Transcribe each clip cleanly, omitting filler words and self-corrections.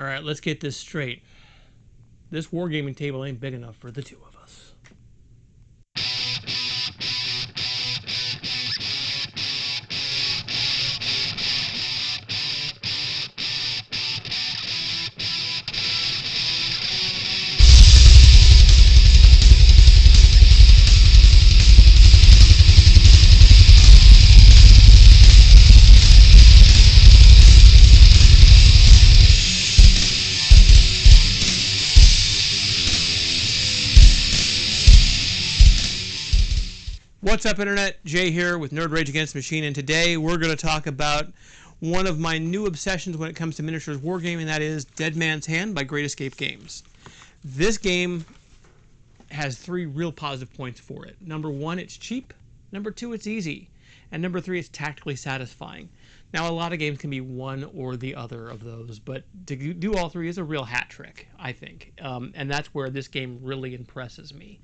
All right, let's get this straight. This wargaming table ain't big enough for the two of us. What's up, Internet? Jay here with Nerd Rage Against the Machine, and today we're going to talk about one of my new obsessions when it comes to miniatures wargaming, and that is Dead Man's Hand by Great Escape Games. This game has three real positive points for it. Number one, it's cheap. Number two, it's easy. And number three, it's tactically satisfying. Now, a lot of games can be one or the other of those, but to do all three is a real hat trick, I think. And that's where this game really impresses me.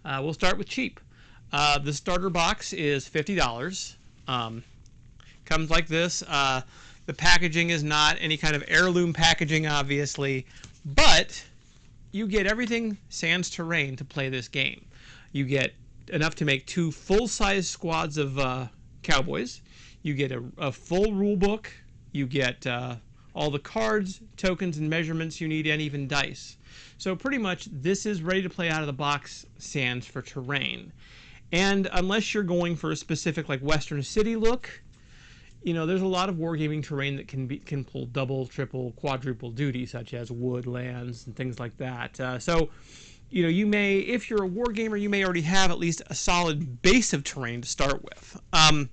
We'll start with cheap. The starter box is $50. Comes like this. The packaging is not any kind of heirloom packaging, obviously, but you get everything sans terrain to play this game. You get enough to make two full-size squads of cowboys. You get a full rule book. You get all the cards, tokens, and measurements you need, and even dice. So pretty much this is ready to play out of the box sans for terrain. And unless you're going for a specific like Western City look, you know, there's a lot of wargaming terrain that can pull double, triple, quadruple duty, such as wood, lands, and things like that. So, you know, you may, if you're a wargamer, you may already have at least a solid base of terrain to start with. And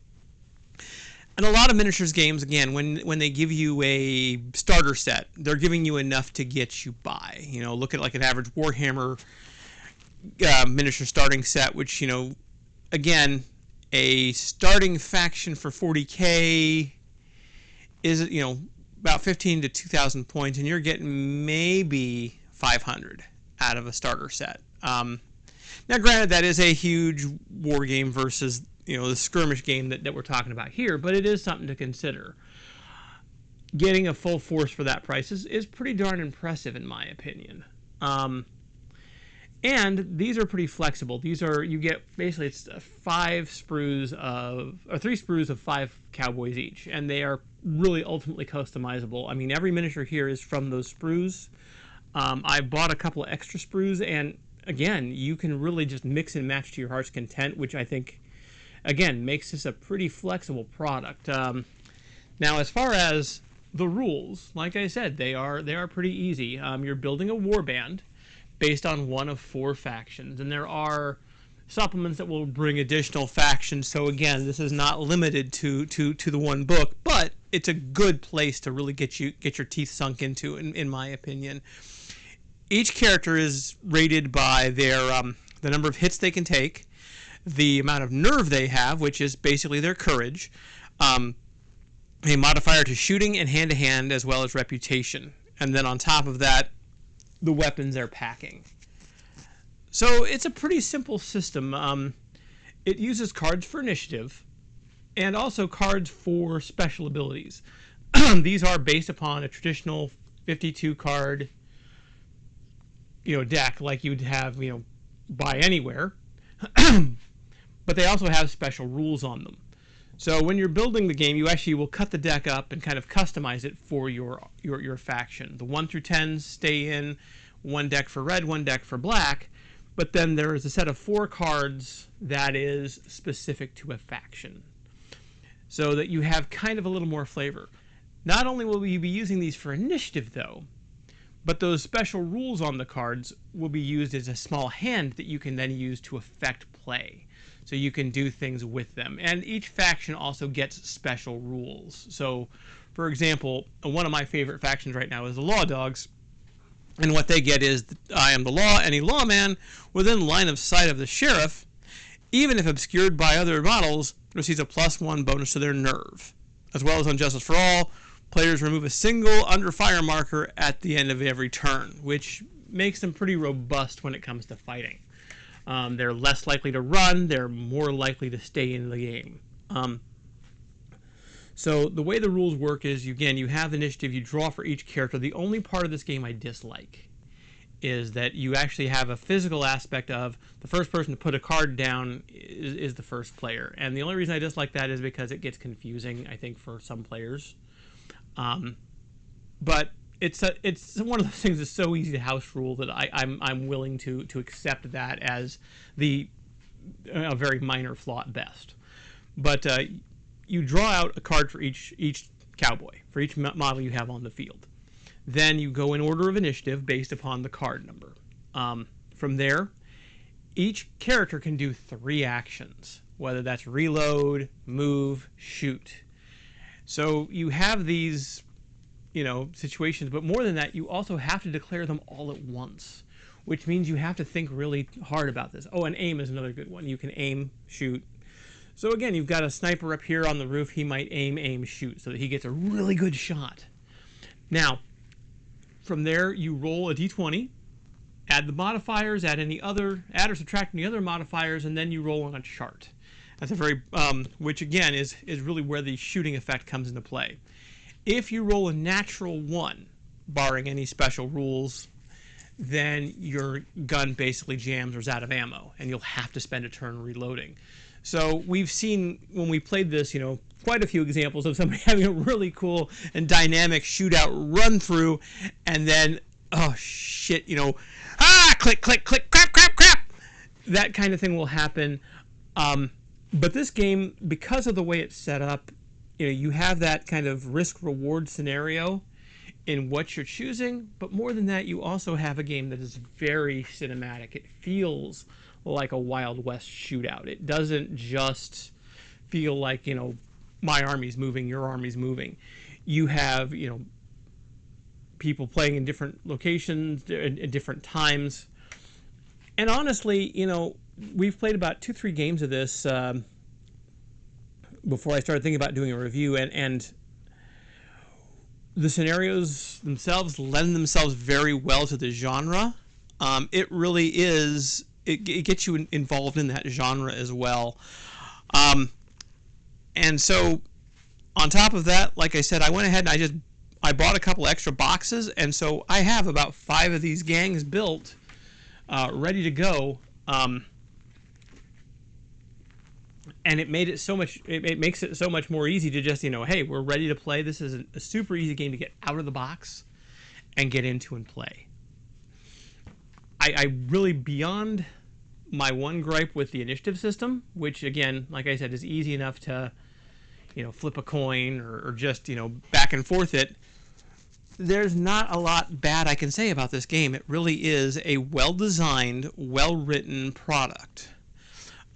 a lot of miniatures games, again, when they give you a starter set, they're giving you enough to get you by. You know, look at like an average Warhammer miniature starting set, which, you know, again, a starting faction for 40K is, you know, about 15 to 2,000 points, and you're getting maybe 500 out of a starter set. Now, granted, that is a huge war game versus, you know, the skirmish game that we're talking about here, but it is something to consider. Getting a full force for that price is pretty darn impressive, in my opinion. And these are pretty flexible. These are, you get, basically it's three sprues of 5 cowboys each. And they are really ultimately customizable. I mean, every miniature here is from those sprues. I bought a couple of extra sprues, and again, you can really just mix and match to your heart's content, which I think, again, makes this a pretty flexible product. Now, as far as the rules, like I said, they are pretty easy. You're building a warband based on one of 4 factions, and there are supplements that will bring additional factions. So again, this is not limited to the one book, but it's a good place to really get your teeth sunk into, in my opinion. Each character is rated by their the number of hits they can take, the amount of nerve they have, which is basically their courage, a modifier to shooting and hand-to-hand, as well as reputation, and then on top of that, the weapons they're packing. So it's a pretty simple system. It uses cards for initiative and also cards for special abilities. These are based upon a traditional 52 card, you know, deck like you'd have, you know, buy anywhere. But they also have special rules on them. So when you're building the game, you actually will cut the deck up and kind of customize it for your faction. The 1 through 10s stay in, one deck for red, one deck for black, but then there is a set of 4 cards that is specific to a faction, so that you have kind of a little more flavor. Not only will you be using these for initiative, though, but those special rules on the cards will be used as a small hand that you can then use to affect play. So you can do things with them. And each faction also gets special rules. So, for example, one of my favorite factions right now is the Law Dogs. And what they get is, I am the law. Any lawman within line of sight of the sheriff, even if obscured by other models, receives a +1 bonus to their nerve. As well as on Justice for All, players remove a single under fire marker at the end of every turn, which makes them pretty robust when it comes to fighting. They're less likely to run. They're more likely to stay in the game. So the way the rules work is, you have initiative, you draw for each character. The only part of this game I dislike is that you actually have a physical aspect of the first person to put a card down is the first player. And the only reason I dislike that is because it gets confusing, I think, for some players. But it's one of those things that's so easy to house rule that I'm willing to accept that as a very minor flaw at best. But you draw out a card for each cowboy, for each model you have on the field. Then you go in order of initiative based upon the card number. From there, each character can do 3 actions, whether that's reload, move, shoot. So you have these, situations, but more than that, you also have to declare them all at once, which means you have to think really hard about this. Oh, and aim is another good one. You can aim, shoot. So again, you've got a sniper up here on the roof. He might aim, shoot, so that he gets a really good shot. Now, from there, you roll a d20, add the modifiers, add or subtract any other modifiers, and then you roll on a chart. That's a very, which again is really where the shooting effect comes into play. If you roll a natural 1, barring any special rules, then your gun basically jams or is out of ammo, and you'll have to spend a turn reloading. So we've seen, when we played this, quite a few examples of somebody having a really cool and dynamic shootout run through, and then, oh shit, click, click, click, crap, crap, crap. That kind of thing will happen. But this game, because of the way it's set up, you have that kind of risk-reward scenario in what you're choosing, but more than that, you also have a game that is very cinematic. It feels like a Wild West shootout. It doesn't just feel like, my army's moving, your army's moving. You have, people playing in different locations at different times. And honestly, we've played about 2-3 games of this before I started thinking about doing a review, and the scenarios themselves lend themselves very well to the genre. It really is, it gets you involved in that genre as well. And so on top of that, like I said, I went ahead and I bought a couple extra boxes, and so I have about 5 of these gangs built, ready to go. And it makes it so much more easy to just, hey, we're ready to play. This is a super easy game to get out of the box and get into and play. I really, beyond my one gripe with the initiative system, which again, like I said, is easy enough to, flip a coin or just, back and forth it, there's not a lot bad I can say about this game. It really is a well-designed, well-written product.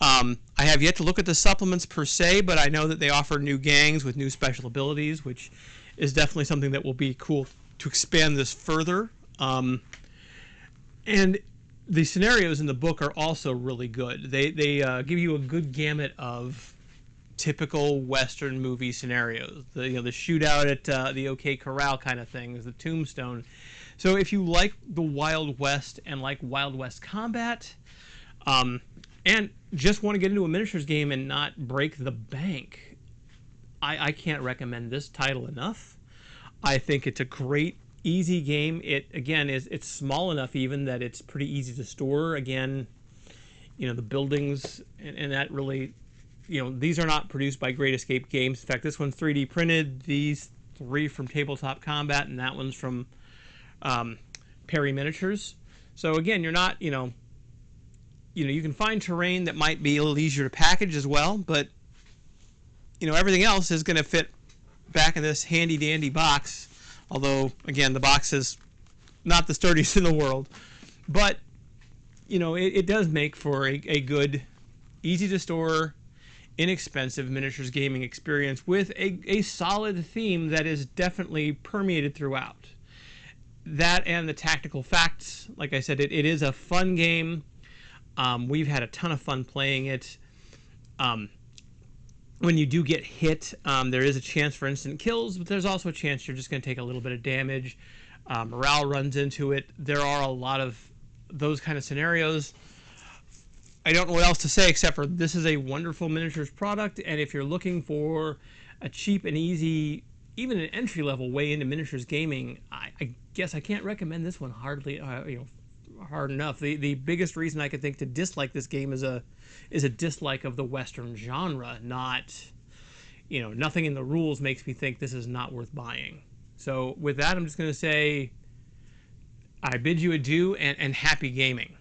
I have yet to look at the supplements per se, but I know that they offer new gangs with new special abilities, which is definitely something that will be cool to expand this further. And the scenarios in the book are also really good. They give you a good gamut of typical Western movie scenarios. The shootout at the OK Corral kind of things, the Tombstone. So if you like the Wild West and like Wild West combat, and just want to get into a miniatures game and not break the bank, I can't recommend this title enough. I think it's a great, easy game. It, again, it's small enough even that it's pretty easy to store. Again, the buildings, and that really, these are not produced by Great Escape Games. In fact, this one's 3D printed. These 3 from Tabletop Combat, and that one's from Perry Miniatures. So again, you're not, you can find terrain that might be a little easier to package as well, but everything else is going to fit back in this handy dandy box. Although again, the box is not the sturdiest in the world, but it does make for a good, easy to store, inexpensive miniatures gaming experience with a solid theme that is definitely permeated throughout. That and the tactical facts, like I said, it is a fun game. We've had a ton of fun playing it. When you do get hit, there is a chance for instant kills, but there's also a chance you're just going to take a little bit of damage. Morale runs into it. There are a lot of those kind of scenarios. I don't know what else to say except for this is a wonderful miniatures product, and if you're looking for a cheap and easy, even an entry level way into miniatures gaming, I guess I can't recommend this one hard enough. The biggest reason I could think to dislike this game is a dislike of the Western genre, not, nothing in the rules makes me think this is not worth buying. So with that, I'm just going to say I bid you adieu and happy gaming.